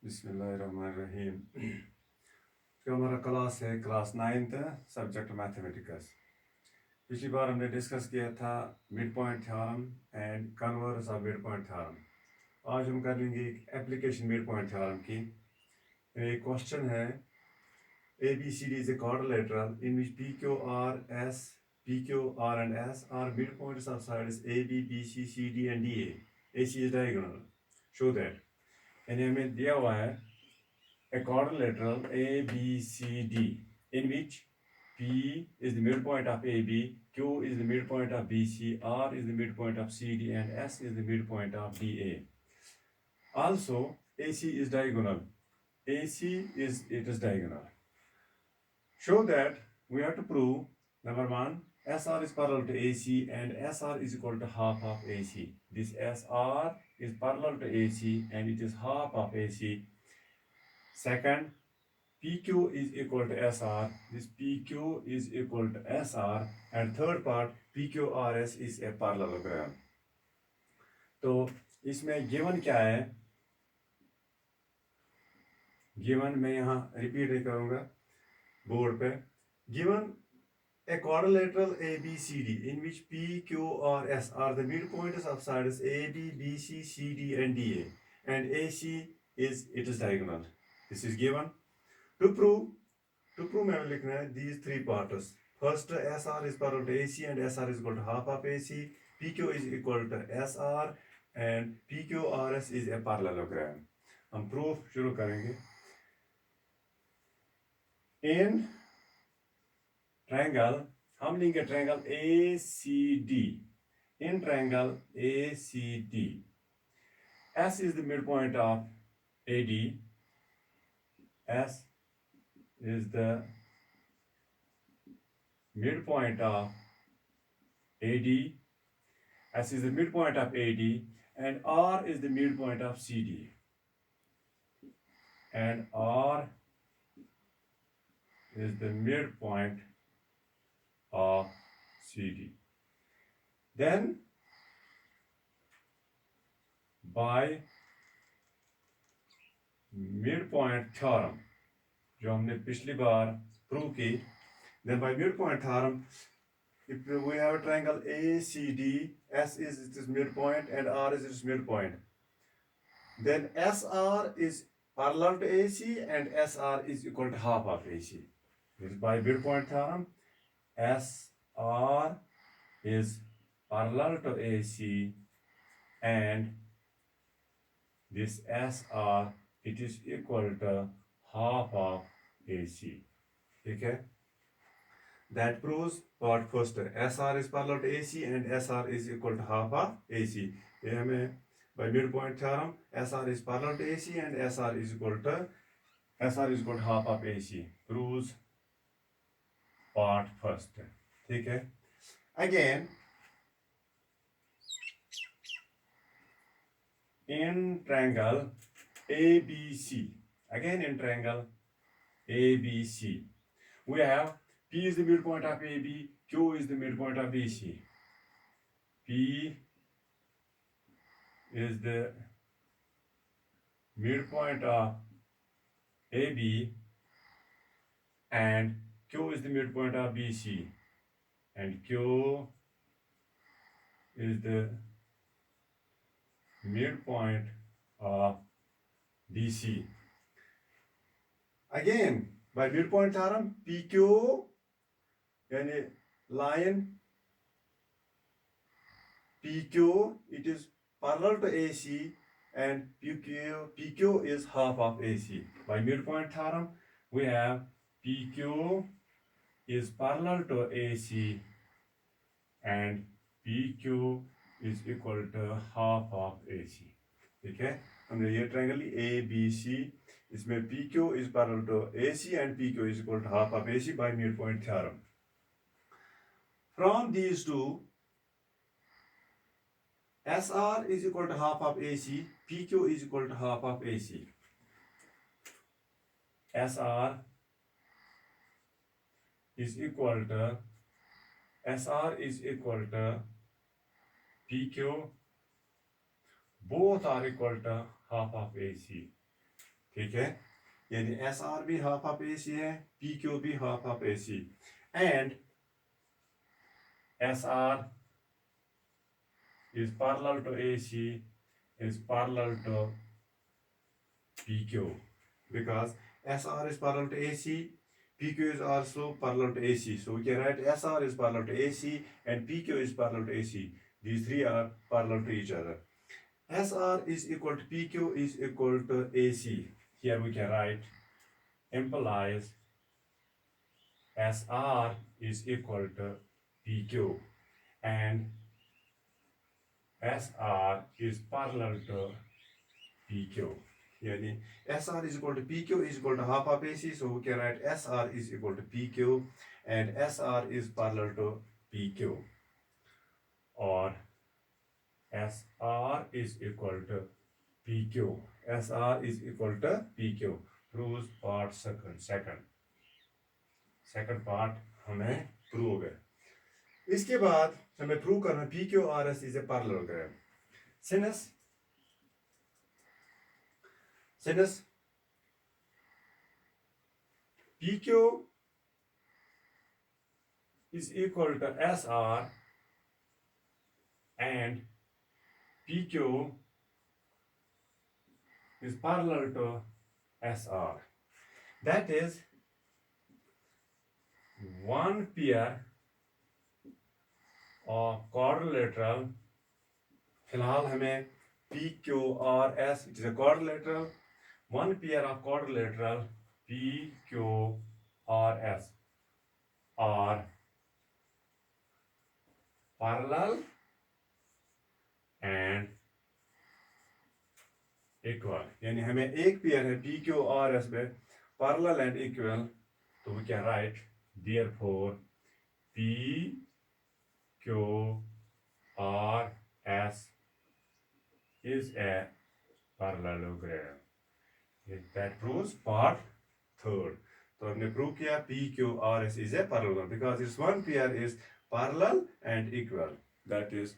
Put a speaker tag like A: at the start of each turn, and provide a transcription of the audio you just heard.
A: बिस्मिल्लाहिर्रहमानिर्रहीम। जो हमारा क्लास है क्लास 9th सब्जेक्ट मैथमेटिक्स। पिछली बार हमने डिस्कस किया था mid point theorem and converse of mid point theorem. आज हम कर लेंगे एक एप्लीकेशन मिड पॉइंट थ्योरम की। एक क्वेश्चन है ABCD is a quadrilateral in which PQR and S are midpoints of sides AB, BC, CD and DA. AC is diagonal. Show that. यानी हमें दिया हुआ है a quadrilateral ABCD in which P is the midpoint of AB, Q is the midpoint of BC, R is the midpoint of CD, and S is the midpoint of DA. Also, AC is diagonal. It is diagonal. Show that we have to prove number one, SR is parallel to AC and SR is equal to half of AC. This SR is parallel to AC and it is half of AC. Second, PQ is equal to SR. This PQ is equal to SR. And third part, PQRS is a parallelogram. तो इसमें given क्या है? Given मैं यहाँ repeat नहीं करूँगा board पे. Given a quadrilateral ABCD in which P, Q, or S are the midpoints of sides AB, BC, CD, and DA, and AC is diagonal. This is given. To prove मैं लिखना है these three parts. First, SR is parallel to AC and SR is equal to half of AC. PQ is equal to SR and PQRS is a parallelogram. हम proof शुरू करेंगे. In triangle हम लेंगे triangle ACD. In triangle ACD, S is the midpoint of AD. S is the midpoint of AD. S is the midpoint of AD, and R is the midpoint of CD. And R is the midpoint of CD. Then, by midpoint theorem, जो हमने पिछली बार prove की, then by midpoint theorem, if we have a triangle ACD, S is its midpoint and R is its midpoint, then SR is parallel to AC and SR is equal to half of AC. By midpoint theorem, SR is parallel to AC and this SR, it is equal to half of AC. Okay? That proves part first. SR is parallel to AC and SR is equal to half of AC. By midpoint theorem, SR is parallel to AC and SR is equal to half of AC. Proves part first. Okay? Again, in triangle ABC, we have P is the midpoint of AB, Q is the midpoint of BC. P is the midpoint of AB and Q is the midpoint of BC, and Q is the midpoint of BC. Again, by midpoint theorem, PQ, yani line PQ, it is parallel to AC and PQ is half of AC. By midpoint theorem, we have PQ is parallel to AC and PQ is equal to half of AC. ठीक है, हमने ये triangle ABC, इसमें PQ is parallel to AC and PQ is equal to half of AC by midpoint theorem. From these two, SR is equal to half of AC, PQ is equal to half of AC. SR is equal to PQ, both are equal to half of AC. ठीक है, यानी S R भी half of A C है, P Q भी half of A C, and S R is parallel to AC is parallel to PQ, because SR is parallel to AC, PQ is also parallel to AC. So we can write SR is parallel to AC and PQ is parallel to AC. These three are parallel to each other. SR is equal to PQ is equal to AC. Here we can write implies SR is equal to PQ and SR is parallel to PQ. Yani SR is equal to PQ is equal to half of AC. So we can write SR is equal to PQ and SR is parallel to PQ. Or SR is equal to PQ. SR is equal to PQ. Proves part second. Second part हमें prove हो गया. इसके बाद हमें prove करना PQRS is a parallelogram. Since PQ is equal to SR and PQ is parallel to SR, that is one pair of quadrilateral. फिलहाल हमें PQRS, it is a quadrilateral, one pair of quadrilateral PQRS are parallel and equal. यानी हमें एक pair है PQRS में parallel and equal, तो we can write therefore PQRS is a parallelogram. That proves part third. तो हमने prove किया PQRS is a parallelogram because its one pair is parallel and equal. That is